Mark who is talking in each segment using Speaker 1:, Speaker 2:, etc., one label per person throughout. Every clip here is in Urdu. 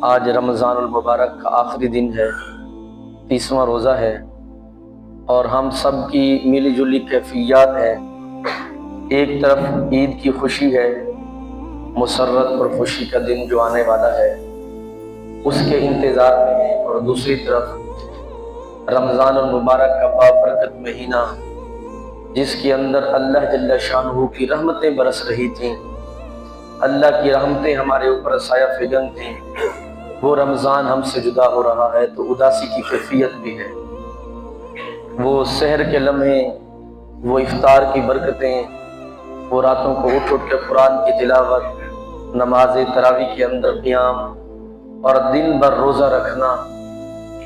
Speaker 1: آج رمضان المبارک کا آخری دن ہے، 30واں روزہ ہے، اور ہم سب کی ملی جلی کیفیات ہیں۔ ایک طرف عید کی خوشی ہے، مسرت اور خوشی کا دن جو آنے والا ہے اس کے انتظار میں ہے، اور دوسری طرف رمضان المبارک کا بابرکت مہینہ جس کے اندر اللہ جل شانہ کی رحمتیں برس رہی تھیں، اللہ کی رحمتیں ہمارے اوپر سایہ فگن تھیں، وہ رمضان ہم سے جدا ہو رہا ہے تو اداسی کی کیفیت بھی ہے۔ وہ سحر کے لمحے، وہ افطار کی برکتیں، وہ راتوں کو اٹھ اٹھ کے قرآن کی تلاوت، نماز تراویح کے اندر قیام اور دن بھر روزہ رکھنا،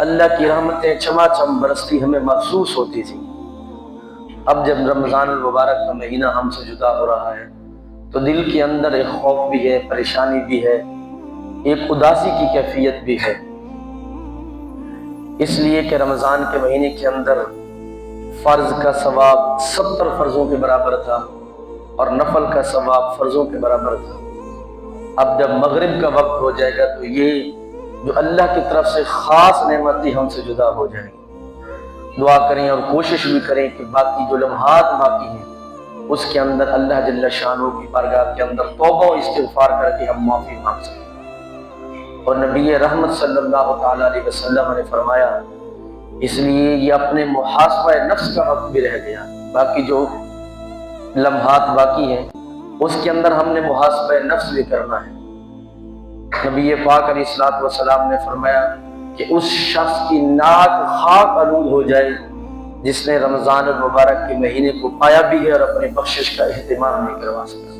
Speaker 1: اللہ کی رحمتیں چماچم برستی ہمیں محسوس ہوتی تھی۔ اب جب رمضان المبارک کا مہینہ ہم سے جدا ہو رہا ہے تو دل کے اندر ایک خوف بھی ہے، پریشانی بھی ہے، ایک اداسی کی کیفیت بھی ہے، اس لیے کہ رمضان کے مہینے کے اندر فرض کا ثواب 70 فرضوں کے برابر تھا اور نفل کا ثواب فرضوں کے برابر تھا۔ اب جب مغرب کا وقت ہو جائے گا تو یہ جو اللہ کی طرف سے خاص نعمتی ہم سے جدا ہو جائیں گی۔ دعا کریں اور کوشش بھی کریں کہ باقی جو لمحات باقی ہیں اس کے اندر اللہ جل شانہ کی بارگاہ کے اندر توبہ و استغفار کر کے ہم معافی مانگ سکیں۔ اور نبی رحمت صلی اللہ تعالیٰ علیہ وسلم نے فرمایا، اس لیے یہ اپنے محاسبہ نفس کا وقت بھی رہ گیا، باقی جو لمحات باقی ہیں اس کے اندر ہم نے محاسبہ نفس بھی کرنا ہے۔ نبی پاک علیہ الصلوۃ والسلام نے فرمایا کہ اس شخص کی ناک خاک آلود ہو جائے جس نے رمضان المبارک کے مہینے کو پایا بھی ہے اور اپنی بخشش کا اہتمام نہیں کروا سکا۔